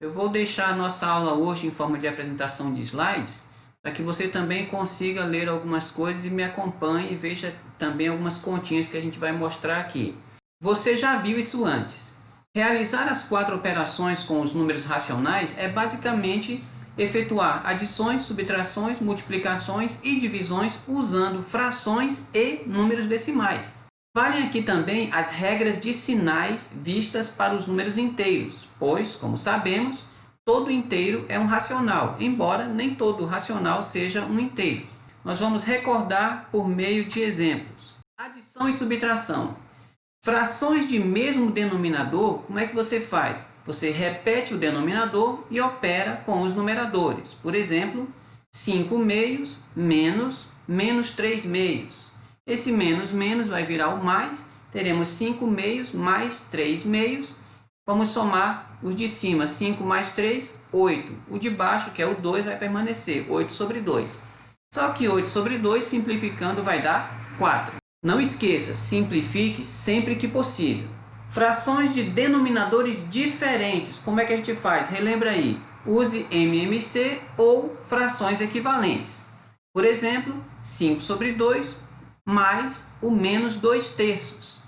Eu vou deixar a nossa aula hoje em forma de apresentação de slides, para que você também consiga ler algumas coisas e me acompanhe e veja também algumas continhas que a gente vai mostrar aqui. Você já viu isso antes. Realizar as 4 operações com os números racionais é basicamente efetuar adições, subtrações, multiplicações e divisões usando frações e números decimais. Valem aqui também as regras de sinais vistas para os números inteiros, pois, como sabemos, todo inteiro é um racional, embora nem todo racional seja um inteiro. Nós vamos recordar por meio de exemplos. Adição e subtração. Frações de mesmo denominador, como é que você faz? Você repete o denominador e opera com os numeradores. Por exemplo, 5 meios menos 3 meios. Esse menos vai virar o mais, teremos 5 meios mais 3 meios. Vamos somar os de cima, 5 mais 3, 8. O de baixo, que é o 2, vai permanecer, 8 sobre 2. Só que 8 sobre 2, simplificando, vai dar 4. Não esqueça, simplifique sempre que possível. Frações de denominadores diferentes, como é que a gente faz? Relembra aí, use MMC ou frações equivalentes. Por exemplo, 5 sobre 2 mais o menos 2 terços.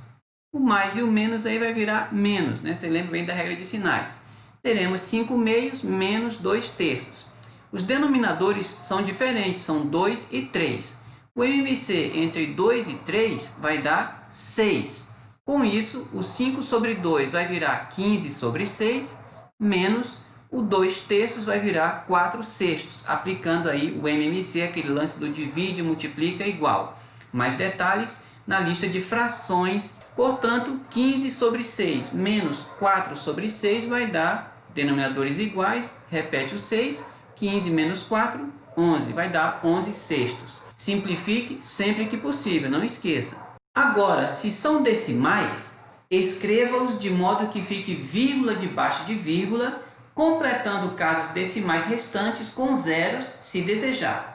O mais e o menos aí vai virar menos, né? Você lembra bem da regra de sinais. Teremos 5 meios menos 2 terços. Os denominadores são diferentes, são 2 e 3. O MMC entre 2 e 3 vai dar 6. Com isso, o 5 sobre 2 vai virar 15 sobre 6, menos o 2 terços vai virar 4 sextos, aplicando aí o MMC, aquele lance do divide, multiplica, igual. Mais detalhes na lista de frações. Portanto, 15 sobre 6 menos 4 sobre 6 vai dar denominadores iguais, repete o 6, 15 menos 4, 11, vai dar 11 sextos. Simplifique sempre que possível, não esqueça. Agora, se são decimais, escreva-os de modo que fique vírgula debaixo de vírgula, completando casas decimais restantes com zeros, se desejar.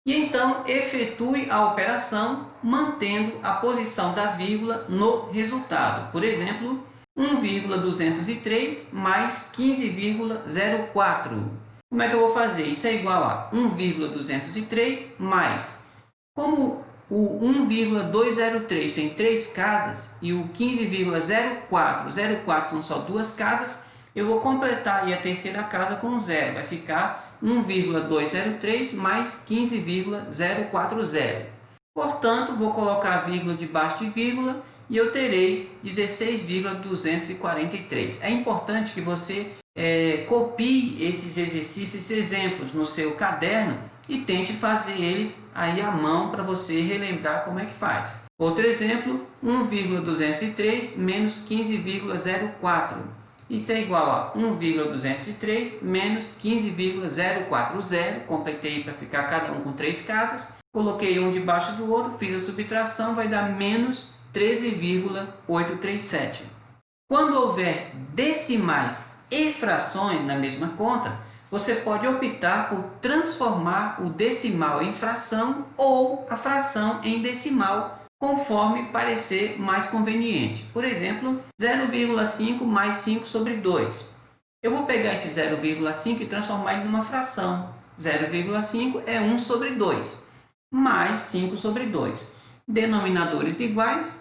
E então, efetue a operação mantendo a posição da vírgula no resultado. Por exemplo, 1,203 mais 15,04. Como é que eu vou fazer? Isso é igual a 1,203 mais... Como o 1,203 tem 3 casas e o 15,04 são só 2 casas, eu vou completar aí a terceira casa com 0. Vai ficar 1,203 mais 15,040. Portanto, vou colocar a vírgula debaixo de vírgula e eu terei 16,243. É importante que você copie esses exercícios, esses exemplos no seu caderno e tente fazer eles aí à mão para você relembrar como é que faz. Outro exemplo, 1,203 menos 15,04. Isso é igual a 1,203 menos 15,040. Completei para ficar cada um com 3 casas. Coloquei um debaixo do outro, fiz a subtração, vai dar menos 13,837. Quando houver decimais e frações na mesma conta, você pode optar por transformar o decimal em fração ou a fração em decimal, conforme parecer mais conveniente. Por exemplo, 0,5 mais 5 sobre 2. Eu vou pegar esse 0,5 e transformar ele numa fração. 0,5 é 1 sobre 2, mais 5 sobre 2. Denominadores iguais,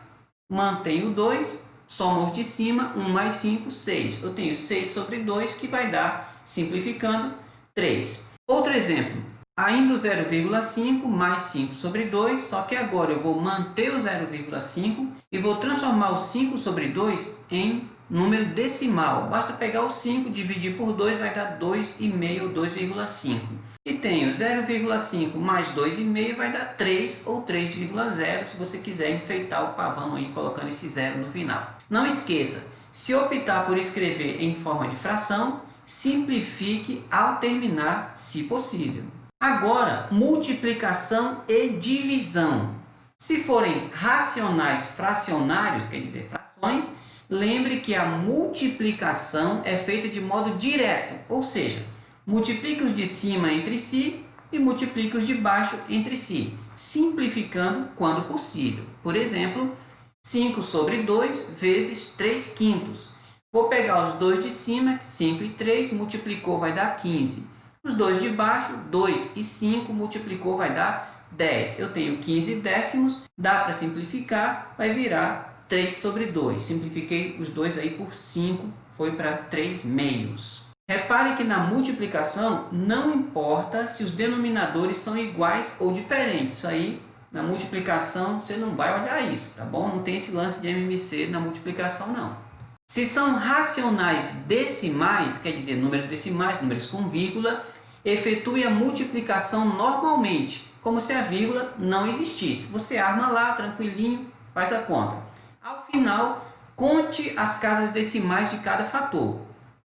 mantenho o 2, soma os de cima, 1 mais 5, 6. Eu tenho 6 sobre 2, que vai dar, simplificando, 3. Outro exemplo. Ainda o 0,5 mais 5 sobre 2, só que agora eu vou manter o 0,5 e vou transformar o 5 sobre 2 em número decimal. Basta pegar o 5, dividir por 2, vai dar 2,5 ou 2,5. E tenho 0,5 mais 2,5 vai dar 3 ou 3,0, se você quiser enfeitar o pavão aí colocando esse zero no final. Não esqueça, se optar por escrever em forma de fração, simplifique ao terminar, se possível. Agora, multiplicação e divisão. Se forem racionais fracionários, quer dizer, frações, lembre que a multiplicação é feita de modo direto, ou seja, multiplique os de cima entre si e multiplique os de baixo entre si, simplificando quando possível. Por exemplo, 5 sobre 2 vezes 3 quintos. Vou pegar os dois de cima, 5 e 3, multiplicou, vai dar 15. Os dois de baixo, 2 e 5, multiplicou, vai dar 10. Eu tenho 15 décimos, dá para simplificar, vai virar 3 sobre 2. Simplifiquei os dois aí por 5, foi para 3 meios. Repare que na multiplicação não importa se os denominadores são iguais ou diferentes. Isso aí, na multiplicação, você não vai olhar isso, tá bom? Não tem esse lance de MMC na multiplicação, não. Se são racionais decimais, quer dizer, números decimais, números com vírgula, efetue a multiplicação normalmente, como se a vírgula não existisse. Você arma lá, tranquilinho, faz a conta. Ao final, conte as casas decimais de cada fator.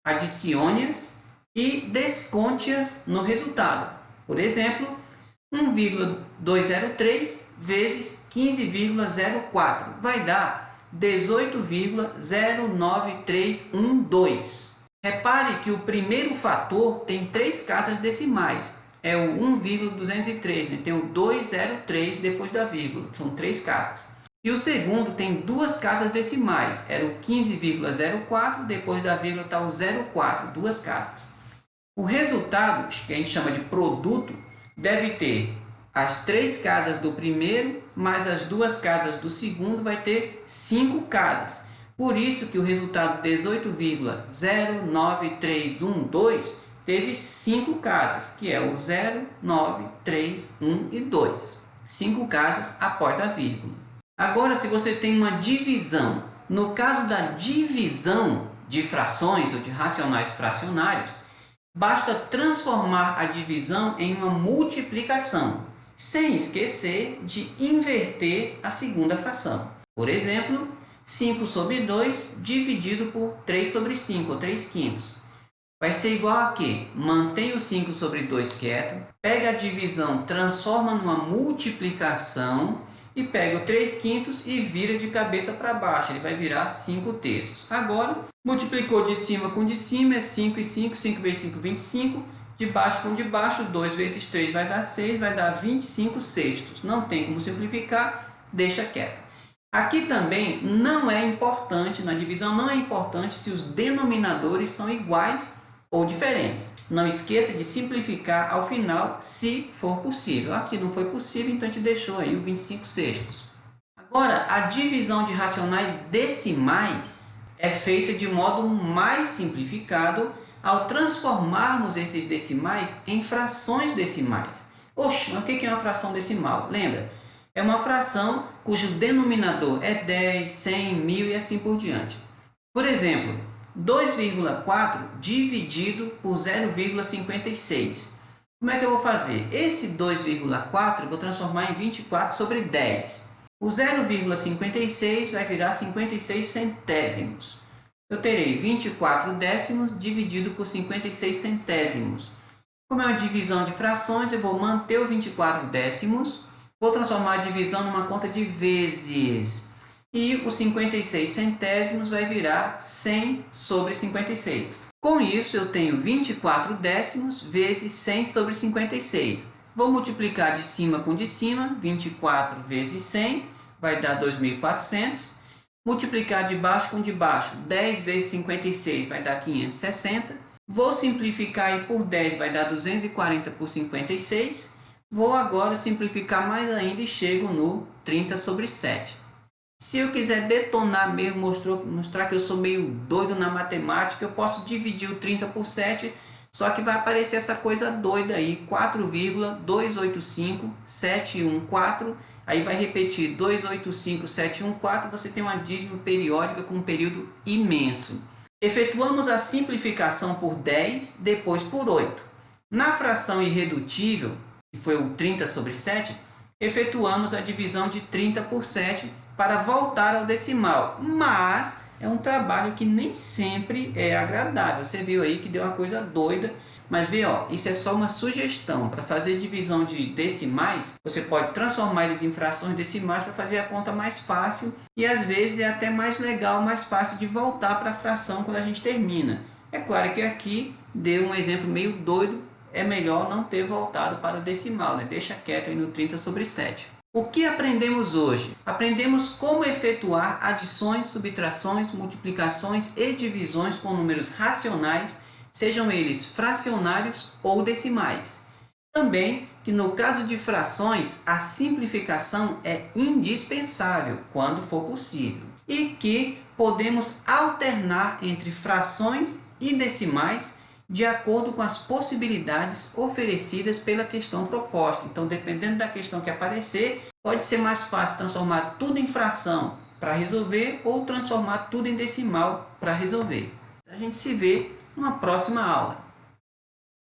Adicione-as e desconte-as no resultado. Por exemplo, 1,203 vezes 15,04 vai dar 18,09312. Repare que o primeiro fator tem 3 casas decimais. É o 1,203, né? Tem o 203 depois da vírgula. São 3 casas. E o segundo tem 2 casas decimais. Era o 15,04, depois da vírgula está o 04, 2 casas. O resultado, que a gente chama de produto, deve ter as 3 casas do primeiro, mais as 2 casas do segundo, vai ter 5 casas. Por isso que o resultado 18,09312 teve 5 casas, que é o 0, 9, 3, 1 e 2. 5 casas após a vírgula. Agora, se você tem uma divisão, no caso da divisão de frações ou de racionais fracionários, basta transformar a divisão em uma multiplicação, sem esquecer de inverter a segunda fração. Por exemplo, 5 sobre 2 dividido por 3 sobre 5, ou 3 quintos. Vai ser igual a quê? Mantém o 5 sobre 2 quieto, pega a divisão, transforma numa multiplicação e pega o 3 quintos e vira de cabeça para baixo. Ele vai virar 5 terços. Agora, multiplicou de cima com de cima, é 5 e 5, 5 vezes 5, 25. De baixo com de baixo, 2 vezes 3 vai dar 6, vai dar 25 sextos. Não tem como simplificar, deixa quieto. Aqui também não é importante, na divisão não é importante se os denominadores são iguais ou diferentes. Não esqueça de simplificar ao final, se for possível. Aqui não foi possível, então a gente deixou aí o 25 sextos. Agora, a divisão de racionais decimais é feita de modo mais simplificado ao transformarmos esses decimais em frações decimais. Oxe, mas o que é uma fração decimal? Lembra? É uma fração cujo denominador é 10, 100, 1000 e assim por diante. Por exemplo, 2,4 dividido por 0,56. Como é que eu vou fazer? Esse 2,4 eu vou transformar em 24 sobre 10. O 0,56 vai virar 56 centésimos. Eu terei 24 décimos dividido por 56 centésimos. Como é uma divisão de frações, eu vou manter o 24 décimos, vou transformar a divisão numa conta de vezes. E os 56 centésimos vai virar 100 sobre 56. Com isso, eu tenho 24 décimos vezes 100 sobre 56. Vou multiplicar de cima com de cima, 24 vezes 100 vai dar 2.400. Multiplicar de baixo com de baixo, 10 vezes 56 vai dar 560. Vou simplificar aí por 10, vai dar 240 por 56. Vou agora simplificar mais ainda e chego no 30 sobre 7. Se eu quiser detonar mesmo, mostrar que eu sou meio doido na matemática, eu posso dividir o 30 por 7, só que vai aparecer essa coisa doida aí, 4,285,714. Aí vai repetir 285,714, você tem uma dízima periódica com um período imenso. Efetuamos a simplificação por 10, depois por 8. Na fração irredutível, que foi o 30 sobre 7, efetuamos a divisão de 30 por 7 para voltar ao decimal. Mas é um trabalho que nem sempre é agradável. Você viu aí que deu uma coisa doida. Mas vê, ó, isso é só uma sugestão. Para fazer divisão de decimais, você pode transformar eles em frações decimais para fazer a conta mais fácil. E às vezes é até mais legal, mais fácil de voltar para a fração quando a gente termina. É claro que aqui deu um exemplo meio doido. É melhor não ter voltado para o decimal, né? Deixa quieto aí no 30 sobre 7. O que aprendemos hoje? Aprendemos como efetuar adições, subtrações, multiplicações e divisões com números racionais, sejam eles fracionários ou decimais. Também que no caso de frações, a simplificação é indispensável quando for possível. E que podemos alternar entre frações e decimais de acordo com as possibilidades oferecidas pela questão proposta. Então, dependendo da questão que aparecer, pode ser mais fácil transformar tudo em fração para resolver ou transformar tudo em decimal para resolver. A gente se vê numa próxima aula.